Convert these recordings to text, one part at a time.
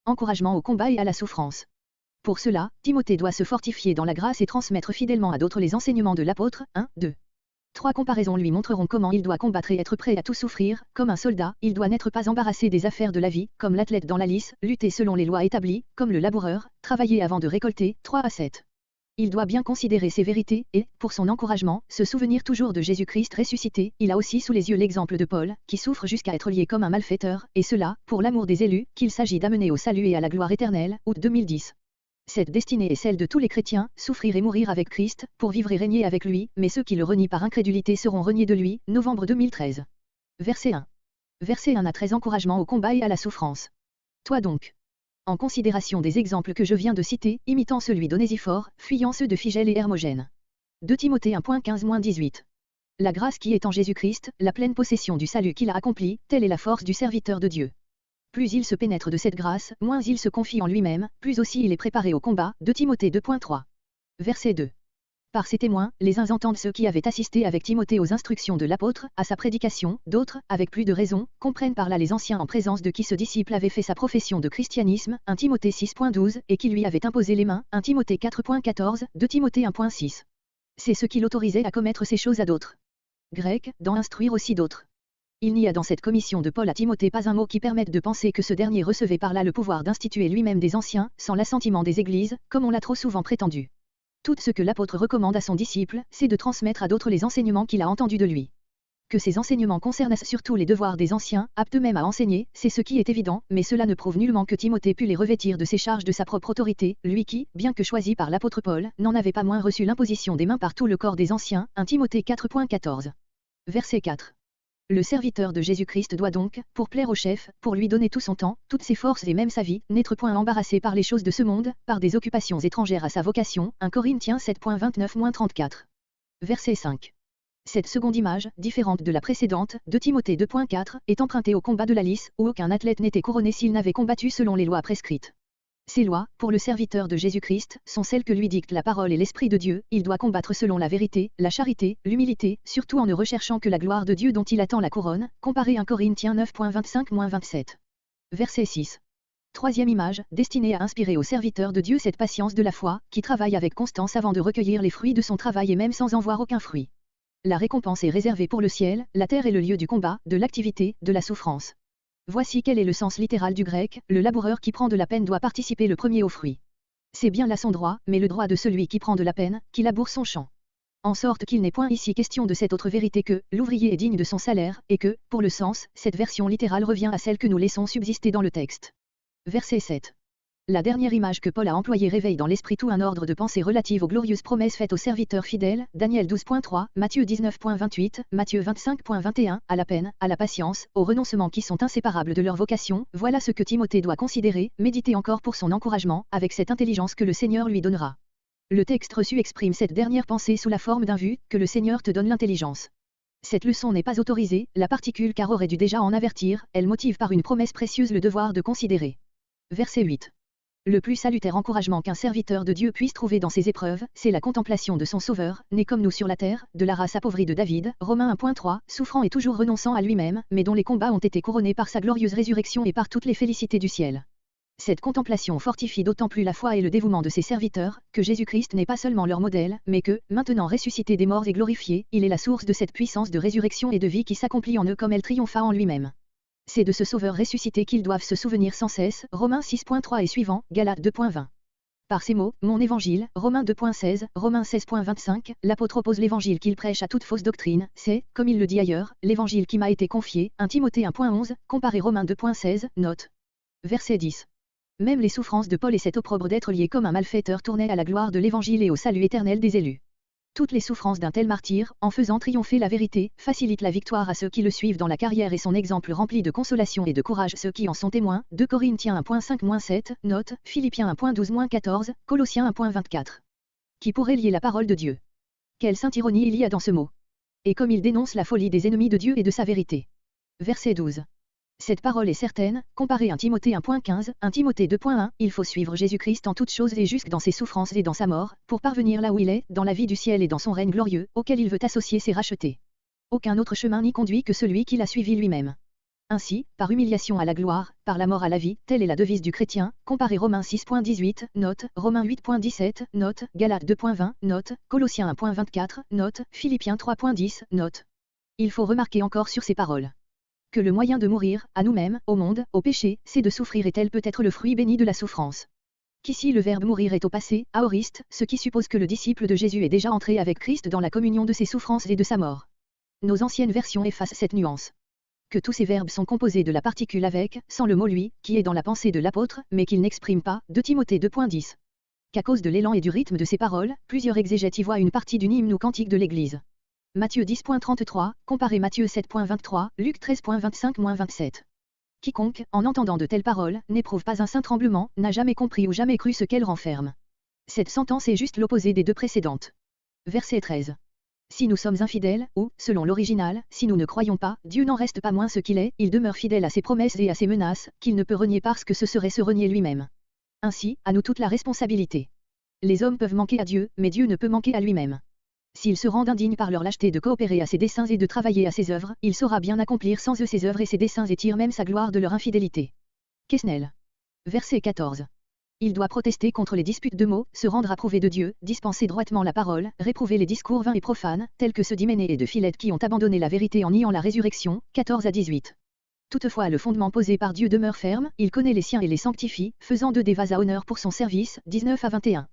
Encouragement au combat et à la souffrance. Pour cela, Timothée doit se fortifier dans la grâce et transmettre fidèlement à d'autres les enseignements de l'apôtre. 1, 2. 3 comparaisons lui montreront comment il doit combattre et être prêt à tout souffrir. Comme un soldat, il doit n'être pas embarrassé des affaires de la vie, comme l'athlète dans la lice, lutter selon les lois établies, comme le laboureur, travailler avant de récolter. 3 à 7. Il doit bien considérer ces vérités, et, pour son encouragement, se souvenir toujours de Jésus-Christ ressuscité. Il a aussi sous les yeux l'exemple de Paul, qui souffre jusqu'à être lié comme un malfaiteur, et cela, pour l'amour des élus, qu'il s'agit d'amener au salut et à la gloire éternelle. Août 2010. Cette destinée est celle de tous les chrétiens, souffrir et mourir avec Christ, pour vivre et régner avec lui, mais ceux qui le renient par incrédulité seront reniés de lui. Novembre 2013. Verset 1. Verset 1 à 13. Encouragement au combat et à la souffrance. Toi donc. En considération des exemples que je viens de citer, imitant celui d'Onésiphore, fuyant ceux de Phygèle et Hermogène. 2 Timothée 1.15-18. La grâce qui est en Jésus-Christ, la pleine possession du salut qu'il a accompli, telle est la force du serviteur de Dieu. Plus il se pénètre de cette grâce, moins il se confie en lui-même, plus aussi il est préparé au combat. 2 Timothée 2.3. Verset 2. Par ces témoins, les uns entendent ceux qui avaient assisté avec Timothée aux instructions de l'apôtre, à sa prédication, d'autres, avec plus de raison, comprennent par là les anciens en présence de qui ce disciple avait fait sa profession de christianisme. 1 Timothée 6.12, et qui lui avait imposé les mains. 1 Timothée 4.14, 2 Timothée 1.6. C'est ce qui l'autorisait à commettre ces choses à d'autres. Grec, d'en instruire aussi d'autres. Il n'y a dans cette commission de Paul à Timothée pas un mot qui permette de penser que ce dernier recevait par là le pouvoir d'instituer lui-même des anciens, sans l'assentiment des églises, comme on l'a trop souvent prétendu. Tout ce que l'apôtre recommande à son disciple, c'est de transmettre à d'autres les enseignements qu'il a entendus de lui. Que ces enseignements concernent surtout les devoirs des anciens, aptes même à enseigner, c'est ce qui est évident, mais cela ne prouve nullement que Timothée put les revêtir de ses charges de sa propre autorité, lui qui, bien que choisi par l'apôtre Paul, n'en avait pas moins reçu l'imposition des mains par tout le corps des anciens. 1 Timothée 4.14. Verset 4. Le serviteur de Jésus-Christ doit donc, pour plaire au chef, pour lui donner tout son temps, toutes ses forces et même sa vie, n'être point embarrassé par les choses de ce monde, par des occupations étrangères à sa vocation. 1 Corinthiens 7.29-34. Verset 5. Cette seconde image, différente de la précédente, de Timothée 2.4, est empruntée au combat de la lice, où aucun athlète n'était couronné s'il n'avait combattu selon les lois prescrites. Ces lois, pour le serviteur de Jésus-Christ, sont celles que lui dictent la parole et l'Esprit de Dieu. Il doit combattre selon la vérité, la charité, l'humilité, surtout en ne recherchant que la gloire de Dieu dont il attend la couronne. Comparé 1 Corinthiens 9.25-27. Verset 6. Troisième image, destinée à inspirer au serviteur de Dieu cette patience de la foi, qui travaille avec constance avant de recueillir les fruits de son travail et même sans en voir aucun fruit. La récompense est réservée pour le ciel, la terre est le lieu du combat, de l'activité, de la souffrance. Voici quel est le sens littéral du grec, le laboureur qui prend de la peine doit participer le premier au fruit. C'est bien là son droit, mais le droit de celui qui prend de la peine, qui laboure son champ. En sorte qu'il n'est point ici question de cette autre vérité que, l'ouvrier est digne de son salaire, et que, pour le sens, cette version littérale revient à celle que nous laissons subsister dans le texte. Verset 7. La dernière image que Paul a employée réveille dans l'esprit tout un ordre de pensée relative aux glorieuses promesses faites aux serviteurs fidèles. Daniel 12.3, Matthieu 19.28, Matthieu 25.21, à la peine, à la patience, au renoncement qui sont inséparables de leur vocation. Voilà ce que Timothée doit considérer, méditer encore pour son encouragement, avec cette intelligence que le Seigneur lui donnera. Le texte reçu exprime cette dernière pensée sous la forme d'un vu, que le Seigneur te donne l'intelligence. Cette leçon n'est pas autorisée, la particule car aurait dû déjà en avertir, elle motive par une promesse précieuse le devoir de considérer. Verset 8. Le plus salutaire encouragement qu'un serviteur de Dieu puisse trouver dans ses épreuves, c'est la contemplation de son Sauveur, né comme nous sur la terre, de la race appauvrie de David, Romains 1.3, souffrant et toujours renonçant à lui-même, mais dont les combats ont été couronnés par sa glorieuse résurrection et par toutes les félicités du ciel. Cette contemplation fortifie d'autant plus la foi et le dévouement de ses serviteurs, que Jésus-Christ n'est pas seulement leur modèle, mais que, maintenant ressuscité des morts et glorifié, il est la source de cette puissance de résurrection et de vie qui s'accomplit en eux comme elle triompha en lui-même. C'est de ce Sauveur ressuscité qu'ils doivent se souvenir sans cesse. Romains 6.3 et suivant, Galates 2.20. Par ces mots, mon évangile, Romains 2.16, Romains 16.25, l'apôtre oppose l'évangile qu'il prêche à toute fausse doctrine, c'est, comme il le dit ailleurs, l'évangile qui m'a été confié. 1 Timothée 1.11, comparé Romains 2.16, note. Verset 10. Même les souffrances de Paul et cet opprobre d'être lié comme un malfaiteur tournaient à la gloire de l'évangile et au salut éternel des élus. Toutes les souffrances d'un tel martyr, en faisant triompher la vérité, facilitent la victoire à ceux qui le suivent dans la carrière et son exemple rempli de consolation et de courage ceux qui en sont témoins. 2 Corinthiens 1.5-7, note, Philippiens 1.12-14, Colossiens 1.24. Qui pourrait lier la parole de Dieu? Quelle sainte ironie il y a dans ce mot! Et comme il dénonce la folie des ennemis de Dieu et de sa vérité. Verset 12. Cette parole est certaine, comparée 1 Timothée 1.15, 1 Timothée 2.1, il faut suivre Jésus-Christ en toutes choses et jusque dans ses souffrances et dans sa mort, pour parvenir là où il est, dans la vie du ciel et dans son règne glorieux, auquel il veut associer ses rachetés. Aucun autre chemin n'y conduit que celui qu'il a suivi lui-même. Ainsi, par humiliation à la gloire, par la mort à la vie, telle est la devise du chrétien, comparez Romains 6.18, note, Romains 8.17, note, Galates 2.20, note, Colossiens 1.24, note, Philippiens 3.10, note. Il faut remarquer encore sur ces paroles que le moyen de mourir, à nous-mêmes, au monde, au péché, c'est de souffrir et tel peut être le fruit béni de la souffrance. Qu'ici le verbe mourir est au passé, aoriste, ce qui suppose que le disciple de Jésus est déjà entré avec Christ dans la communion de ses souffrances et de sa mort. Nos anciennes versions effacent cette nuance. Que tous ces verbes sont composés de la particule avec, sans le mot lui, qui est dans la pensée de l'apôtre, mais qu'il n'exprime pas, de Timothée 2.10. Qu'à cause de l'élan et du rythme de ces paroles, plusieurs exégètes y voient une partie d'une hymne ou cantique de l'Église. Matthieu 10.33, comparez Matthieu 7.23, Luc 13.25-27. Quiconque, en entendant de telles paroles, n'éprouve pas un saint tremblement, n'a jamais compris ou jamais cru ce qu'elles renferment. Cette sentence est juste l'opposé des deux précédentes. Verset 13. Si nous sommes infidèles, ou, selon l'original, si nous ne croyons pas, Dieu n'en reste pas moins ce qu'il est, il demeure fidèle à ses promesses et à ses menaces, qu'il ne peut renier parce que ce serait se renier lui-même. Ainsi, à nous toute la responsabilité. Les hommes peuvent manquer à Dieu, mais Dieu ne peut manquer à lui-même. S'ils se rendent indignes par leur lâcheté de coopérer à ses desseins et de travailler à ses œuvres, il saura bien accomplir sans eux ses œuvres et ses desseins et tire même sa gloire de leur infidélité. Quesnel. Verset 14. Il doit protester contre les disputes de mots, se rendre approuvé de Dieu, dispenser droitement la parole, réprouver les discours vains et profanes, tels que ceux d'Hyménée et de Philette qui ont abandonné la vérité en niant la résurrection, 14 à 18. Toutefois le fondement posé par Dieu demeure ferme, il connaît les siens et les sanctifie, faisant d'eux des vases à honneur pour son service, 19 à 21.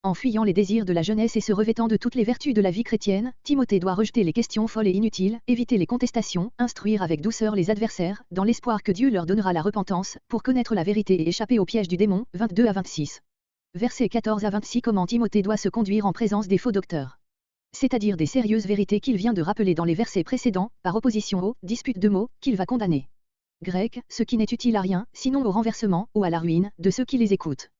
En fuyant les désirs de la jeunesse et se revêtant de toutes les vertus de la vie chrétienne, Timothée doit rejeter les questions folles et inutiles, éviter les contestations, instruire avec douceur les adversaires, dans l'espoir que Dieu leur donnera la repentance, pour connaître la vérité et échapper au piège du démon, 22 à 26. Versets 14 à 26. Comment Timothée doit se conduire en présence des faux docteurs. C'est-à-dire des sérieuses vérités qu'il vient de rappeler dans les versets précédents, par opposition aux disputes de mots, qu'il va condamner. Grec, ce qui n'est utile à rien, sinon au renversement, ou à la ruine, de ceux qui les écoutent.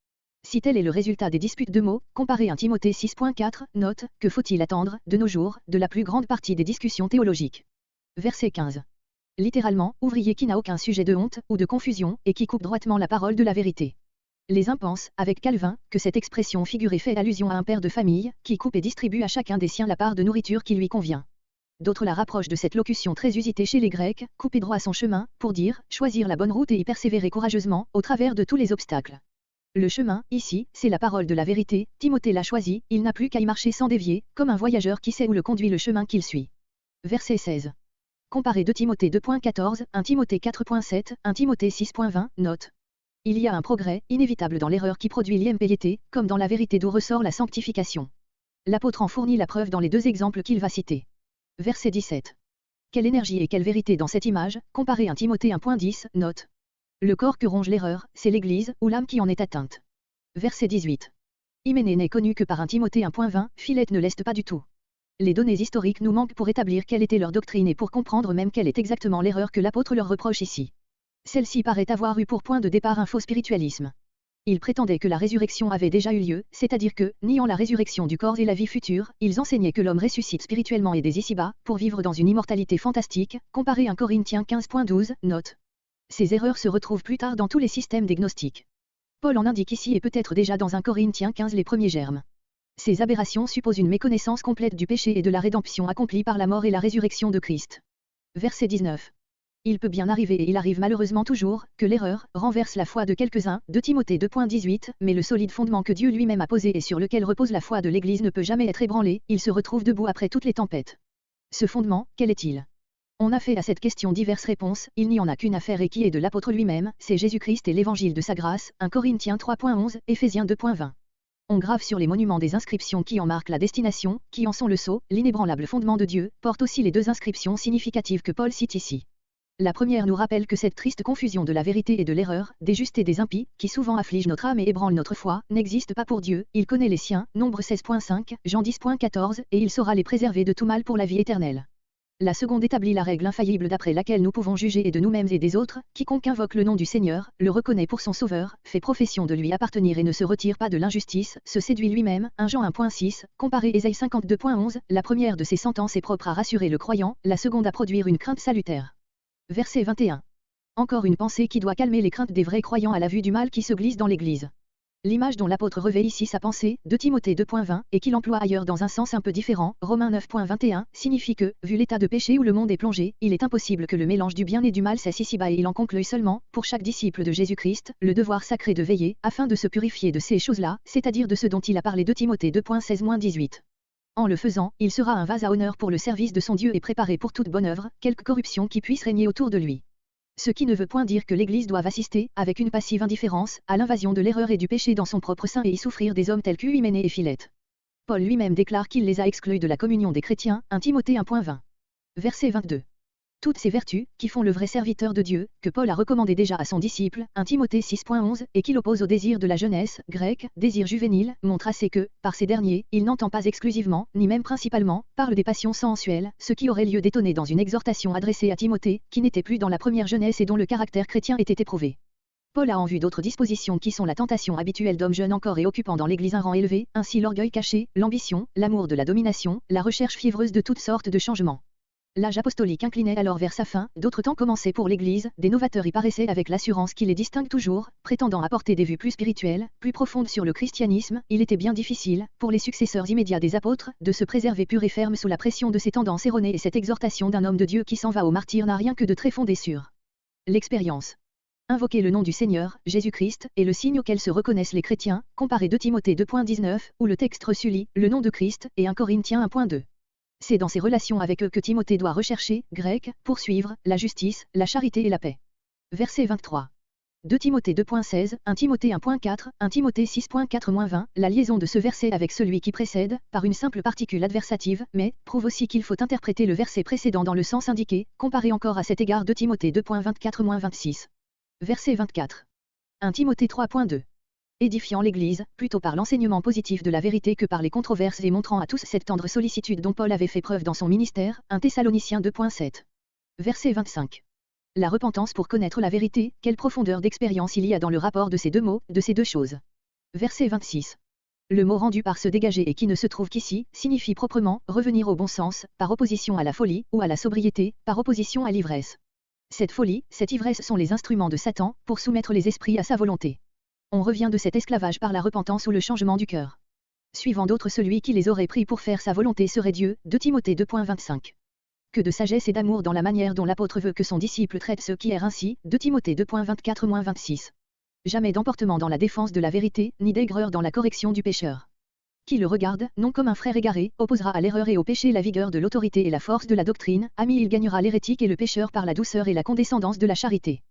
Si tel est le résultat des disputes de mots, comparez 1 Timothée 6.4, note, que faut-il attendre, de nos jours, de la plus grande partie des discussions théologiques. Verset 15. Littéralement, ouvrier qui n'a aucun sujet de honte, ou de confusion, et qui coupe droitement la parole de la vérité. Les uns pensent, avec Calvin, que cette expression figurée fait allusion à un père de famille, qui coupe et distribue à chacun des siens la part de nourriture qui lui convient. D'autres la rapprochent de cette locution très usitée chez les Grecs, couper droit son chemin, pour dire, choisir la bonne route et y persévérer courageusement, au travers de tous les obstacles. Le chemin, ici, c'est la parole de la vérité, Timothée l'a choisi, il n'a plus qu'à y marcher sans dévier, comme un voyageur qui sait où le conduit le chemin qu'il suit. Verset 16. Comparez 2 Timothée 2.14, 1 Timothée 4.7, 1 Timothée 6.20, note. Il y a un progrès, inévitable dans l'erreur qui produit l'impiété, comme dans la vérité d'où ressort la sanctification. L'apôtre en fournit la preuve dans les deux exemples qu'il va citer. Verset 17. Quelle énergie et quelle vérité dans cette image, comparez 1 Timothée 1.10, note. Le corps que ronge l'erreur, c'est l'Église, ou l'âme qui en est atteinte. Verset 18. Hyménée n'est connu que par 1 Timothée 1.20, Philette ne l'est pas du tout. Les données historiques nous manquent pour établir quelle était leur doctrine et pour comprendre même quelle est exactement l'erreur que l'apôtre leur reproche ici. Celle-ci paraît avoir eu pour point de départ un faux spiritualisme. Ils prétendaient que la résurrection avait déjà eu lieu, c'est-à-dire que, niant la résurrection du corps et la vie future, ils enseignaient que l'homme ressuscite spirituellement et dès ici-bas, pour vivre dans une immortalité fantastique, comparez 1 Corinthiens 15.12, note. Ces erreurs se retrouvent plus tard dans tous les systèmes des gnostiques. Paul en indique ici et peut-être déjà dans 1 Corinthiens 15 les premiers germes. Ces aberrations supposent une méconnaissance complète du péché et de la rédemption accomplie par la mort et la résurrection de Christ. Verset 19. Il peut bien arriver et il arrive malheureusement toujours, que l'erreur renverse la foi de quelques-uns, 2 Timothée 2.18, mais le solide fondement que Dieu lui-même a posé et sur lequel repose la foi de l'Église ne peut jamais être ébranlé, il se retrouve debout après toutes les tempêtes. Ce fondement, quel est-il ? On a fait à cette question diverses réponses, il n'y en a qu'une affaire et qui est de l'apôtre lui-même, c'est Jésus-Christ et l'évangile de sa grâce, 1 Corinthiens 3.11, Éphésiens 2.20. On grave sur les monuments des inscriptions qui en marquent la destination, qui en sont le sceau, l'inébranlable fondement de Dieu, porte aussi les deux inscriptions significatives que Paul cite ici. La première nous rappelle que cette triste confusion de la vérité et de l'erreur, des justes et des impies, qui souvent afflige notre âme et ébranle notre foi, n'existe pas pour Dieu, il connaît les siens, Nombre 16.5, Jean 10.14, et il saura les préserver de tout mal pour la vie éternelle. La seconde établit la règle infaillible d'après laquelle nous pouvons juger et de nous-mêmes et des autres, quiconque invoque le nom du Seigneur, le reconnaît pour son sauveur, fait profession de lui appartenir et ne se retire pas de l'injustice, se séduit lui-même, 1 Jean 1.6, comparé Ésaïe 52.11, la première de ces sentences est propre à rassurer le croyant, la seconde à produire une crainte salutaire. Verset 21. Encore une pensée qui doit calmer les craintes des vrais croyants à la vue du mal qui se glisse dans l'Église. L'image dont l'apôtre revêt ici sa pensée, de Timothée 2.20, et qu'il emploie ailleurs dans un sens un peu différent, Romains 9.21, signifie que, vu l'état de péché où le monde est plongé, il est impossible que le mélange du bien et du mal cesse ici-bas et il en conclut seulement, pour chaque disciple de Jésus-Christ, le devoir sacré de veiller, afin de se purifier de ces choses-là, c'est-à-dire de ce dont il a parlé de Timothée 2.16-18. En le faisant, il sera un vase à honneur pour le service de son Dieu et préparé pour toute bonne œuvre, quelque corruption qui puisse régner autour de lui. Ce qui ne veut point dire que l'Église doive assister, avec une passive indifférence, à l'invasion de l'erreur et du péché dans son propre sein et y souffrir des hommes tels qu'Hyménée et Philette. Paul lui-même déclare qu'il les a exclus de la communion des chrétiens, 1 Timothée 1.20. Verset 22. Toutes ces vertus, qui font le vrai serviteur de Dieu, que Paul a recommandé déjà à son disciple, 1 Timothée 6.11, et qu'il oppose au désir de la jeunesse, grec, désir juvénile, montre assez que, par ces derniers, il n'entend pas exclusivement, ni même principalement, parle des passions sensuelles, ce qui aurait lieu d'étonner dans une exhortation adressée à Timothée, qui n'était plus dans la première jeunesse et dont le caractère chrétien était éprouvé. Paul a en vue d'autres dispositions qui sont la tentation habituelle d'hommes jeunes encore et occupant dans l'Église un rang élevé, ainsi l'orgueil caché, l'ambition, l'amour de la domination, la recherche fiévreuse de toutes sortes de changements. L'âge apostolique inclinait alors vers sa fin, d'autres temps commençaient pour l'Église, des novateurs y paraissaient avec l'assurance qui les distingue toujours, prétendant apporter des vues plus spirituelles, plus profondes sur le christianisme, il était bien difficile, pour les successeurs immédiats des apôtres, de se préserver pur et ferme sous la pression de ces tendances erronées et cette exhortation d'un homme de Dieu qui s'en va au martyr n'a rien que de très fondé sur l'expérience. Invoquer le nom du Seigneur, Jésus-Christ, est le signe auquel se reconnaissent les chrétiens, comparé 2 Timothée 2.19, où le texte reçu lit, le nom de Christ, et 1 Corinthiens 1.2. C'est dans ses relations avec eux que Timothée doit rechercher, grec, poursuivre, la justice, la charité et la paix. Verset 23. 2 Timothée 2.16, 1 Timothée 1.4, 1 Timothée 6.4-20, la liaison de ce verset avec celui qui précède, par une simple particule adversative, mais, prouve aussi qu'il faut interpréter le verset précédent dans le sens indiqué, comparé encore à cet égard 2 Timothée 2.24-26. Verset 24. 1 Timothée 3.2. Édifiant l'Église, plutôt par l'enseignement positif de la vérité que par les controverses et montrant à tous cette tendre sollicitude dont Paul avait fait preuve dans son ministère, 1 Thessaloniciens 2.7. Verset 25. La repentance pour connaître la vérité, quelle profondeur d'expérience il y a dans le rapport de ces deux mots, de ces deux choses. Verset 26. Le mot rendu par se dégager et qui ne se trouve qu'ici, signifie proprement, revenir au bon sens, par opposition à la folie, ou à la sobriété, par opposition à l'ivresse. Cette folie, cette ivresse sont les instruments de Satan, pour soumettre les esprits à sa volonté. On revient de cet esclavage par la repentance ou le changement du cœur. Suivant d'autres celui qui les aurait pris pour faire sa volonté serait Dieu, 2 Timothée 2.25. Que de sagesse et d'amour dans la manière dont l'apôtre veut que son disciple traite ceux qui errent ainsi, 2 Timothée 2.24-26. Jamais d'emportement dans la défense de la vérité, ni d'aigreur dans la correction du pécheur. Qui le regarde, non comme un frère égaré, opposera à l'erreur et au péché la vigueur de l'autorité et la force de la doctrine, ami il gagnera l'hérétique et le pécheur par la douceur et la condescendance de la charité.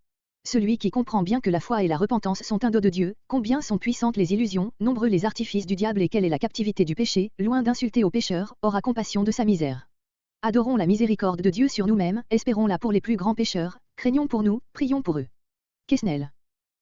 Celui qui comprend bien que la foi et la repentance sont un don de Dieu, combien sont puissantes les illusions, nombreux les artifices du diable et quelle est la captivité du péché, loin d'insulter au pécheur, aura compassion de sa misère. Adorons la miséricorde de Dieu sur nous-mêmes, espérons-la pour les plus grands pécheurs, craignons pour nous, prions pour eux. Quesnel.